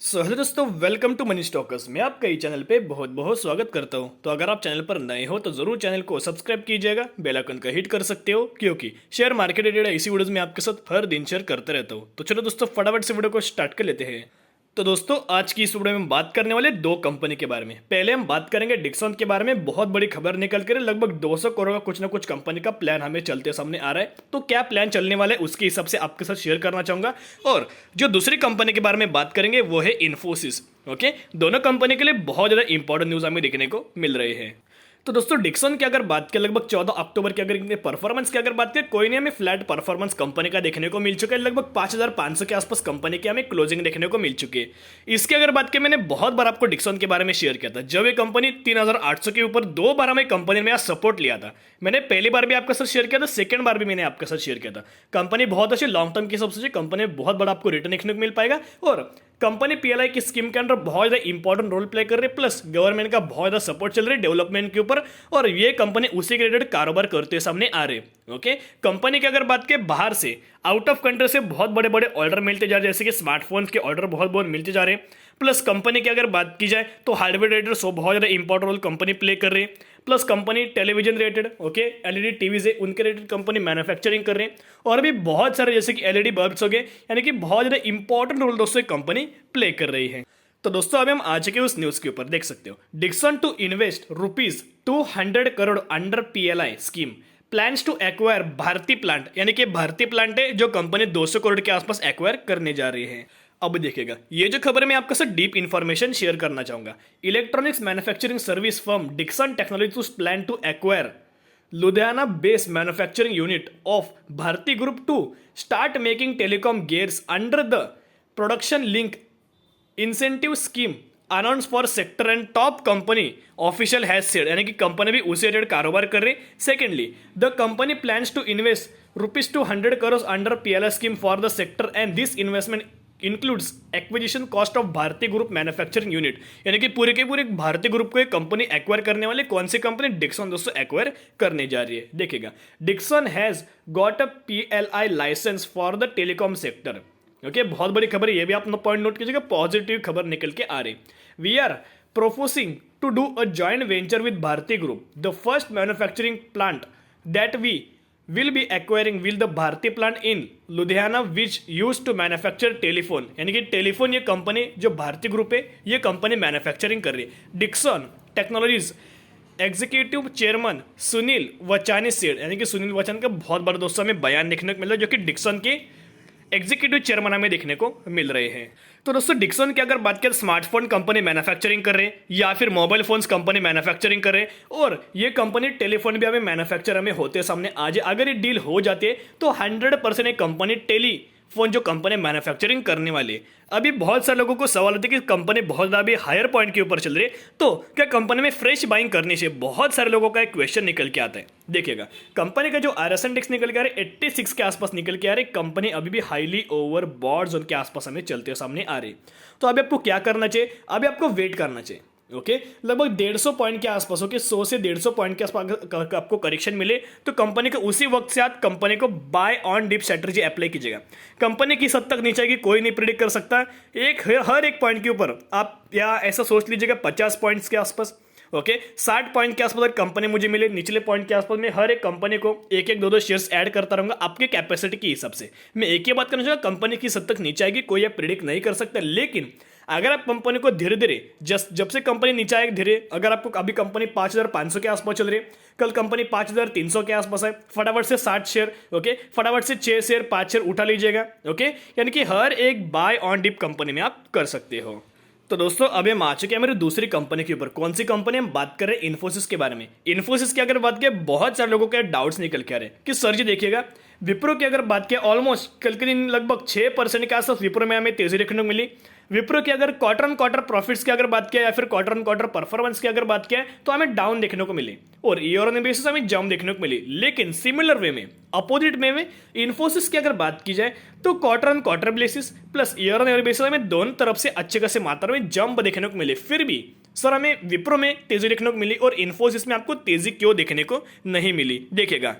Hello दोस्तों, welcome to money stalkers. मैं आपका ही चैनल पे बहुत बहुत स्वागत करता हूं। तो अगर आप चैनल पर नए हो तो जरूर चैनल को सब्सक्राइब कीजिएगा, बेल आइकन का हिट कर सकते हो, क्योंकि शेयर मार्केट रिलेटेड इसी वीडियोस में आपके साथ हर दिन शेयर करते रहता हूं। तो चलो दोस्तों, फटाफट से वीडियो को स्टार्ट कर लेते हैं। तो दोस्तों, आज की इस वीडियो में हम बात करने वाले दो कंपनी के बारे में। पहले हम बात करेंगे डिक्सन के बारे में। बहुत बड़ी खबर निकल कर लगभग 200 करोड़ का कुछ ना कुछ कंपनी का प्लान हमें चलते सामने आ रहा है। तो क्या प्लान चलने वाला है उसके हिसाब से आपके साथ शेयर करना चाहूंगा। और जो दूसरी कंपनी के बारे में बात करेंगे वो है इन्फोसिस। ओके, दोनों कंपनी के लिए बहुत ज्यादा इंपॉर्टेंट न्यूज हमें देखने को मिल रहे हैं। तो दोस्तों, डिक्सन की अगर बात करें, लगभग 14 अक्टूबर की अगर परफॉर्मेंस की अगर बात करें, कोई नहीं, हमें फ्लैट परफॉर्मेंस कंपनी का देखने को मिल चुका है। लगभग 5,500 के आसपास कंपनी की हमें क्लोजिंग देखने को मिल चुकी है। इसकी अगर बात करें, मैंने बहुत बार आपको डिक्सन के बारे में शेयर किया था। जब ये कंपनी 3,800 के ऊपर 2 बार हमें कंपनी में सपोर्ट लिया था। मैंने पहली बार भी आपके साथ शेयर किया था, सेकंड बार भी मैंने आपके साथ शेयर किया था। कंपनी बहुत अच्छी लॉन्ग टर्म की सबसे कंपनी में बहुत बड़ा आपको रिटर्न देखने को मिल पाएगा। और कंपनी पीएलआई की स्कीम के अंदर बहुत ज्यादा इंपॉर्टेंट रोल प्ले कर रही है। प्लस गवर्नमेंट का बहुत ज्यादा सपोर्ट चल रही है डेवलपमेंट के ऊपर, और ये कंपनी उसी के रिलेटेड कारोबार करते हुए सामने आ रहे हैं। ओके, कंपनी की अगर बात करें, बाहर से आउट ऑफ कंट्री से बहुत बड़े बड़े ऑर्डर मिलते जा रहे हैं, जैसे कि स्मार्टफोन्स के ऑर्डर बहुत बहुत मिलते जा रहे हैं। प्लस कंपनी की अगर बात की जाए तो हार्डवेयर रिलेटेड बहुत ज्यादा इंपॉर्टेंट रोल कंपनी प्ले कर रही है। Plus company television related, okay, LED TVs है उनके रिलेटेड कंपनी मैन्युफैक्चरिंग कर रही है। और भी बहुत सारे जैसे कि एलईडी बल्ब्स हो गए, यानी कि बहुत ज्यादा इंपॉर्टेंट रोल दोस्तों कंपनी प्ले कर रही है। तो दोस्तों, अभी हम आ चुके उस न्यूज के ऊपर, देख सकते हो, Dixon to invest ₹200 crore under PLI scheme, plans to acquire Bharti plant. यानी कि भारती प्लांट है जो कंपनी 200 करोड़ के आसपास एक्वायर करने जा रही है। अब देखिएगा, ये जो खबर है मैं आपके साथ डीप इंफॉर्मेशन शेयर करना चाहूंगा। Electronics manufacturing service firm Dixon technologies plan to acquire Ludhiana based manufacturing unit of Bharti group to start making telecom gears under the production link incentive scheme announce for sector and top company official has said. यानी कि company भी उसी related कारोबार कर रही। Secondly, the company plans to invest ₹200 crore under PLI scheme for the sector and this investment includes acquisition cost of भारतीय group manufacturing unit. यानी कि पूरे के पूरे भारतीय ग्रुप को एक कंपनी एक्वायर करने वाले, कौन सी कंपनी? डिक्सन दोस्तों एक्वायर करने जा रही है। देखिएगा, Dixon has got a PLI license for the telecom sector. Okay, बहुत बड़ी खबर है, ये भी आप पॉइंट नोट कीजिएगा, पॉजिटिव खबर निकल के आ रही। We are proposing to do a joint venture with Bharti group, the first manufacturing plant that we will be acquiring will the Bharti plant in Ludhiana which used to manufacture telephone. यानी कि telephone ये company जो भारतीय group है, ये company manufacturing कर रही है। Dixon technologies executive chairman Sunil Vachani said. यानी कि सुनील वचानी का बहुत बड़ा दोस्तों हमें बयान देखने को मिल रहा है, जो कि डिक्सन के एग्जीक्यूटिव चेयरमैन हमें देखने को मिल रहे हैं। तो दोस्तों, डिक्सन की अगर बात करें, स्मार्टफोन कंपनी मैन्युफैक्चरिंग कर रहे हैं या फिर मोबाइल फोन्स कंपनी मैन्युफैक्चरिंग कर रहे हैं, और ये कंपनी टेलीफोन भी हमें मैन्युफैक्चर हमें होते सामने आ जाए। अगर ये डील हो जाती है तो 100% एक कंपनी टेलीफोन जो कंपनी मैन्युफैक्चरिंग करने वाली है। अभी बहुत सारे लोगों को सवाल होता है कि कंपनी बहुत ज़्यादा भी हायर पॉइंट के ऊपर चल रही है, तो क्या कंपनी में फ्रेश बाइंग करनी चाहिए? बहुत सारे लोगों का एक क्वेश्चन निकल के आता है। देखिएगा, कंपनी का जो आरएसएन इंडेक्स निकल के आ रहा है 86 के आसपास निकल के आ रही है। कंपनी अभी भी हाईली ओवरबॉट जोन के आसपास हमें चलते हुए सामने आ रही है। तो अभी आपको क्या करना चाहिए? अभी आपको वेट करना चाहिए। ओके, लगभग 150 पॉइंट के आसपास, ओके, 100 से 150 पॉइंट के आसपास आपको करेक्शन मिले तो कंपनी को उसी वक्त से आप कंपनी को buy on dip strategy apply कीजिएगा। कंपनी किस हद तक नीचे आएगी कोई नहीं प्रिडिक्ट कर सकता। हर एक पॉइंट के ऊपर आप या ऐसा सोच लीजिएगा 50 पॉइंट्स के आसपास, ओके, 60 पॉइंट के आसपास अगर कंपनी मुझे मिले निचले पॉइंट के आसपास, में हर एक कंपनी को एक एक दो शेयर्स ऐड करता रहूंगा आपके कैपेसिटी के हिसाब से। मैं एक ही बात करना चाहूंगा, कंपनी किस हद तक नीचे आएगी कोई आप प्रिडिक्ट नहीं कर सकता। लेकिन अगर आप कंपनी को धीरे धीरे जब से कंपनी नीचे आएगी धीरे, अगर आपको अभी कंपनी 5,500 के आसपास चल रही है, कल कंपनी 5,300 के आसपास है, फटाफट से 60 शेयर, ओके, फटाफट से 6 शेयर 5 शेयर उठा लीजिएगा। ओके, यानी कि हर एक बाय ऑन डिप कंपनी में आप कर सकते हो। तो दोस्तों, अभी हम आ चुके हैं मेरी दूसरी कंपनी के ऊपर। कौन सी कंपनी? हम बात कर रहे हैं इन्फोसिस के बारे में। इन्फोसिस की अगर बात करें, बहुत सारे लोगों के डाउट्स निकल के आ रहे हैं कि सर जी देखिएगा, विप्रो की अगर बात करें, ऑलमोस्ट कल के दिन लगभग 6% के आसपास विप्रो में हमें तेजी देखने को मिली। विप्रो की अगर क्वार्टर ऑन क्वार्टर प्रॉफिट्स की अगर बात किया या फिर क्वार्टर ऑन क्वार्टर परफॉर्मेंस की अगर बात किया तो हमें डाउन देखने को मिली, और ईयर ऑन बेसिस हमें जंप देखने को मिली। लेकिन सिमिलर वे में, अपोजिट में इन्फोसिस की अगर बात की जाए तो quarter on quarter basis plus year on year basis हमें दोनों तरफ से अच्छे खासे मात्रा में जंप देखने को मिले। फिर भी सर हमें विप्रो में तेजी देखने को मिली और इन्फोसिस में आपको तेजी क्यों देखने को नहीं मिली? देखिएगा,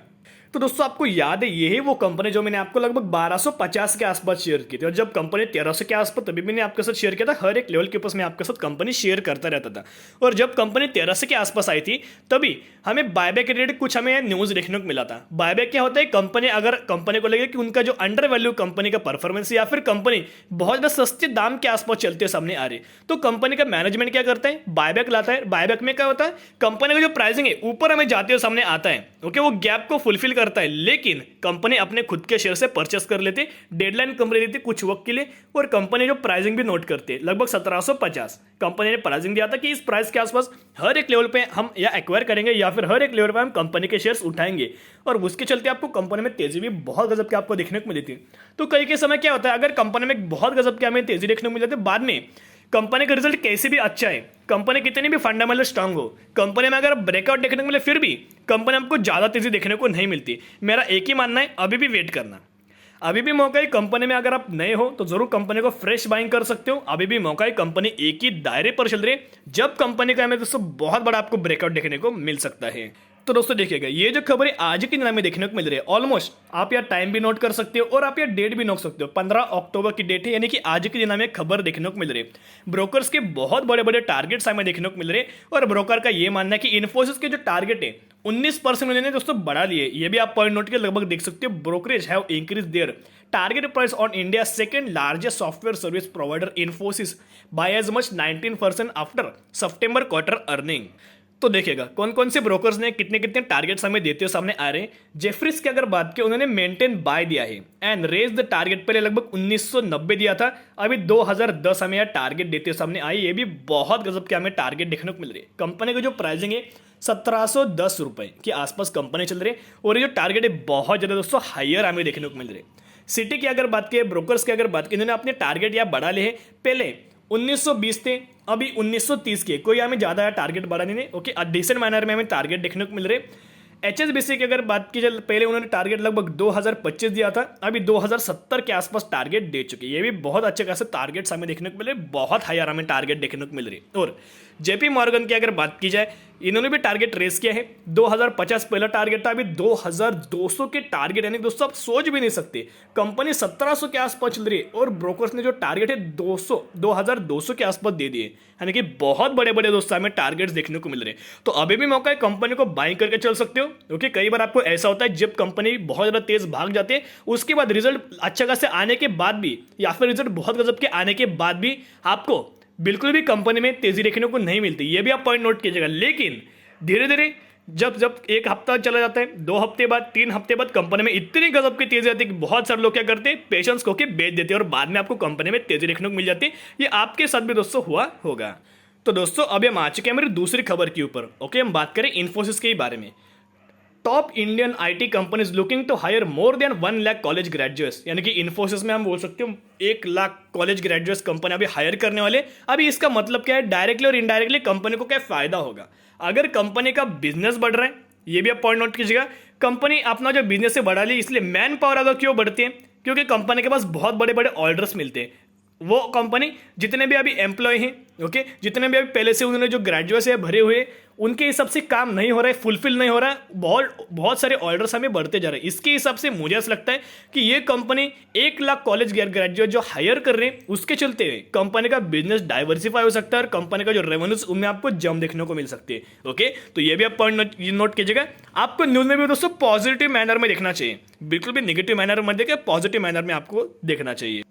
तो दोस्तों आपको याद है यही वो कंपनी जो मैंने आपको लगभग 1250 के आसपास शेयर की थी, और जब कंपनी 1300 के आसपास तभी मैंने आपके साथ शेयर किया था। हर एक लेवल के ऊपर मैं आपके साथ कंपनी शेयर करता रहता था, और जब कंपनी 1300 के आसपास आई थी तभी हमें बायबैक रिलेटेड कुछ हमें न्यूज देखने को मिला था। बायबैक क्या होता है, कंपनी अगर कंपनी को लगे कि उनका जो अंडर वैल्यू कंपनी का परफॉर्मेंस या फिर कंपनी बहुत ज्यादा सस्ते दाम के आसपास चलते हुए सामने आ रही, तो कंपनी का मैनेजमेंट क्या करता है, बायबैक लाता है। बायबैक में क्या होता है, कंपनी का जो प्राइसिंग है ऊपर हमें जाते हुए सामने आता है, ओके, वो गैप को फुलफिल करता है, लेकिन कंपनी अपने खुद के शेयर से परचेस कर लेती, डेडलाइन कंपनी देती कुछ वक्त के लिए, और कंपनी जो प्राइसिंग भी नोट करती है लगभग 1750 कंपनी ने प्राइसिंग दिया था कि इस प्राइस के आसपास हर एक लेवल पे हम या एक्वायर करेंगे या फिर हर एक लेवल पे हम कंपनी के शेयर्स उठाएंगे, और उसके चलते आपको कंपनी में तेजी भी बहुत गजब की आपको देखने को मिली थी। तो कई के समय क्या होता है, अगर कंपनी में बहुत गजब की हमें तेजी देखने को मिल जाती है, बाद में कंपनी का रिजल्ट कैसे भी अच्छा है, कंपनी कितनी भी फंडामेंटल स्ट्रांग हो, कंपनी में अगर ब्रेकआउट देखने को मिले फिर भी कंपनी हमको ज़्यादा तेजी देखने को नहीं मिलती। मेरा एक ही मानना है, अभी भी वेट करना, अभी भी मौका है। कंपनी में अगर आप नए हो तो जरूर कंपनी को फ्रेश बाइंग कर सकते हो, अभी भी मौका है। कंपनी एक ही दायरे पर चल रही है, जब कंपनी का हमें दोस्तों बहुत बड़ा आपको ब्रेकआउट देखने को मिल सकता है। तो दोस्तों देखिएगा, ये जो खबर आज के दिन में देखने को मिल रही है, ऑलमोस्ट आप यहाँ टाइम भी नोट कर सकते हो और आप यहाँ डेट भी नोट सकते हो। 15 अक्टूबर की डेट है, यानी कि आज के दिन में खबर देखने को मिल रही है। ब्रोकर्स के बहुत बड़े बड़े टारगेट्स हमें देखने को मिल रहे हैं, और ब्रोकर का ये मानना है कि इन्फोसिस के जो टारगेट है 19% उन्होंने दोस्तों बढ़ा लिए। ये भी आप पॉइंट नोट के लगभग देख सकते हो। Brokerage have increase their target price on India second largest software service provider Infosys by as much 19% after September quarter earning. तो देखिएगा कौन कौन से ब्रोकर्स ने कितने कितने टारगेट्स हमें देते हुए सामने आ रहे हैं। जेफरीज की अगर बात की, उन्होंने मेंटेन बाय दिया है एंड रेज द टारगेट, पहले लगभग 1990 दिया था, अभी 2010 हमें यहाँ टारगेट देते हुए सामने आई। ये भी बहुत गजब के हमें टारगेट देखने को मिल रही है। कंपनी की जो प्राइसिंग है 1710 रुपए के आसपास कंपनी चल रही है, और ये जो टारगेट है बहुत ज्यादा दोस्तों हायर हमें देखने को मिल रही है। सिटी की अगर बात की, ब्रोकर्स की अगर बात की, इन्होंने अपने टारगेट या बढ़ा लिए हैं। पहले 1920 थे, अभी 1930 के, कोई हमें ज्यादा टारगेट बढ़ा नहीं है, ओके। डिसेंट मैनर में हमें टारगेट देखने को मिल रहे। HSBC की अगर बात की जाए, पहले उन्होंने टारगेट लगभग 2025 दिया था, अभी 2070 के आसपास टारगेट दे चुके। ये भी बहुत अच्छे खासे टारगेट्स हमें देखने को मिल रहे, बहुत हायर हमें टारगेट देखने को मिल रही। और JP मॉर्गन की अगर बात की जाए, इन्होंने भी टारगेट रेस किया है। 2050 पहला टारगेट था, अभी 2200 के टारगेट, यानी दोस्तों आप सोच भी नहीं सकते, कंपनी 1700 के आसपास चल रही है और ब्रोकर्स ने जो टारगेट है 2200 के आसपास दे दिए, यानी कि बहुत बड़े बड़े दोस्तों हमें टारगेट्स देखने को मिल रहे हैं। तो अभी भी मौका है, कंपनी को बाइंग करके चल सकते हो, क्योंकि कई बार आपको ऐसा होता है जब कंपनी बहुत ज्यादा तेज भाग जाती है, उसके बाद रिजल्ट अच्छा खासे आने के बाद भी, या फिर रिजल्ट बहुत गजब के आने के बाद भी आपको बिल्कुल भी कंपनी में तेजी देखने को नहीं मिलती। ये भी आप पॉइंट नोट कीजिएगा। लेकिन धीरे धीरे जब जब एक हफ्ता चला जाता है, 2 हफ्ते बाद, 3 हफ्ते बाद कंपनी में इतनी गजब की तेजी आती है कि बहुत सारे लोग क्या करते हैं, पेशेंस को के बेच देते हैं, और बाद में आपको कंपनी में तेजी देखने को मिल जाती है। ये आपके साथ भी दोस्तों हुआ होगा। तो दोस्तों अभी हम आ चुके हैं मेरी दूसरी खबर के ऊपर, ओके। हम बात करें इन्फोसिस के बारे में। Top Indian IT companies looking to hire more than 1 lakh college graduates, यानी कि इन्फोसिस में हम बोल सकते हो 1 लाख कॉलेज ग्रेजुएट्स कंपनी अभी हायर करने वाले। अभी इसका मतलब क्या है, डायरेक्टली और इनडायरेक्टली कंपनी को क्या फायदा होगा अगर कंपनी का बिजनेस बढ़ रहा है। ये भी आप पॉइंट नोट कीजिएगा। कंपनी अपना जो बिजनेस से बढ़ा ली, इसलिए मैन पावर अगर क्यों बढ़ती है, क्योंकि कंपनी के पास बहुत बड़े बड़े ऑर्डर्स मिलते हैं। वो कंपनी जितने भी अभी एम्प्लॉय हैं, ओके, जितने भी अभी पहले से उन्होंने जो ग्रेजुएट है भरे हुए, उनके हिसाब से काम नहीं हो रहा है, फुलफिल नहीं हो रहा है, बहुत सारे ऑर्डर्स हमें बढ़ते जा रहे हैं। इसके हिसाब से मुझे ऐसा लगता है कि ये कंपनी 1 लाख कॉलेज ग्रेजुएट जो हायर कर रहे हैं, उसके चलते हुए कंपनी का बिजनेस डाइवर्सिफाई हो सकता है, और कंपनी का जो रेवेन्यूज उनमें आपको जम देखने को मिल सकती है, ओके। तो ये भी आप पॉइंट नोट कीजिएगा। आपको न्यूज में भी दोस्तों पॉजिटिव मैनर में देखना चाहिए, बिल्कुल भी नेगेटिव मैनर में देखिए, पॉजिटिव मैनर में आपको देखना चाहिए।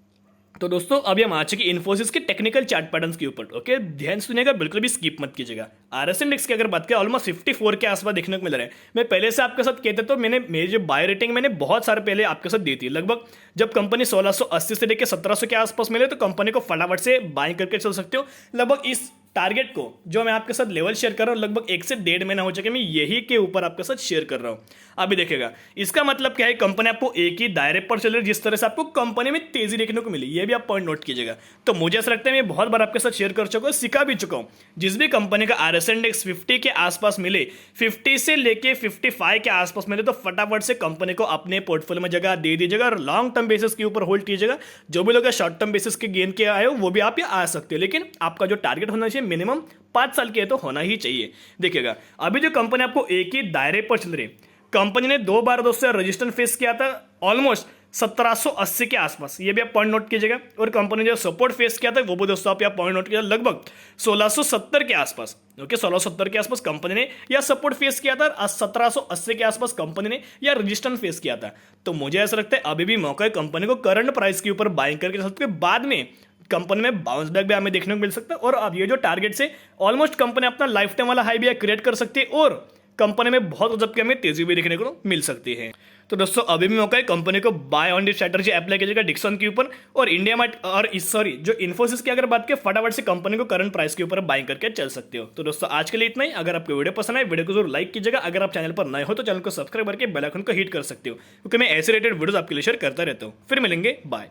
तो दोस्तों अभी हम आ चुके इन्फोसिस के टेक्निकल चार्ट पैटर्न्स के ऊपर, ओके। ध्यान सुनिएगा, बिल्कुल भी स्किप मत कीजिएगा। RSI इंडेक्स की अगर बात करें, ऑलमोस्ट 54 के आसपास देखने को मिल रहा है। मैं पहले से आपके साथ कहते तो मेरी जो बाय रेटिंग मैंने बहुत सारे पहले आपके साथ दी थी। लगभग जब कंपनी 1680 से लेकर 1700 के आसपास मिले, तो कंपनी को फटाफट से बाय करके चल सकते हो। लगभग इस टारगेट को जो मैं आपके साथ लेवल शेयर कर रहा हूं, लगभग 1 से 1.5 महीना हो चुका है, मैं यही के ऊपर आपके साथ शेयर कर रहा हूं। अभी देखिएगा, इसका मतलब क्या है, कंपनी आपको एक ही दायरे पर चल रही है, जिस तरह से आपको कंपनी में तेजी देखने को मिली। ये भी आप पॉइंट नोट कीजिएगा। तो मुझे ऐसा लगता है मैं बहुत बार आपके साथ शेयर कर चुका हूं, सिखा भी चुका हूं। जिस भी कंपनी का RSI इंडेक्स 50 के आसपास मिले, 50 से लेके 55 के आसपास मिले, तो फटाफट से कंपनी को अपने पोर्टफोलियो में जगह दे दीजिएगा, और लॉन्ग टर्म बेसिस के ऊपर होल्ड कीजिएगा। जो भी लोग शॉर्ट टर्म बेसिस के गेन के आए हो, वो भी आप आ सकते हो, लेकिन आपका जो टारगेट होना चाहिए मिनिमम 5 साल के तो होना ही चाहिए। देखिएगा, अभी जो कंपनी आपको एक ही दायरे पर चल रही है, कंपनी ने 2 बार दोस्तों रजिस्ट्रेशन फेस किया था ऑलमोस्ट 1780 के आसपास, ये भी आप पॉइंट नोट कीजिएगा। और कंपनी ने जो सपोर्ट फेस किया था वो भी दोस्तों आप यहाँ पॉइंट नोट कीजिएगा, लगभग 1670 के आसपास। ओके, 1670 के आसपास कंपनी ने यह सपोर्ट फेस किया था, 1780 के आसपास कंपनी ने यह रजिस्ट्रेशन फेस किया था। तो मुझे ऐसा लगता है अभी भी मौका है कंपनी को करंट प्राइस के ऊपर बाइंग करके सकते हैं, बाद में कंपनी में बाउंस बैक भी हमें देखने को मिल सकता है। और अब ये जो टारगेट से ऑलमोस्ट कंपनी अपना लाइफ टाइम वाला हाई भी क्रिएट कर सकती है और कंपनी में बहुत गजब की हमें तेजी भी देखने को मिल सकती है। तो दोस्तों अभी भी मौका है कंपनी को buy on the strategy apply कीजिएगा डिक्सन के ऊपर, और इंडिया मार्ट और जो इन्फोसिस की अगर बात करें, फटाफट से कंपनी को करंट प्राइस के ऊपर बाइंग करके चल सकते हो। तो दोस्तों आज के लिए इतना ही। अगर आपको वीडियो पसंद आए वीडियो को जरूर लाइक कीजिएगा। अगर आप चैनल पर नए हो तो चैनल को सब्सक्राइब करके बेल आइकन को हिट कर सकते हो, क्योंकि मैं ऐसे रिलेटेड वीडियोस आपके लिए शेयर करता रहता हूँ। फिर मिलेंगे, बाय।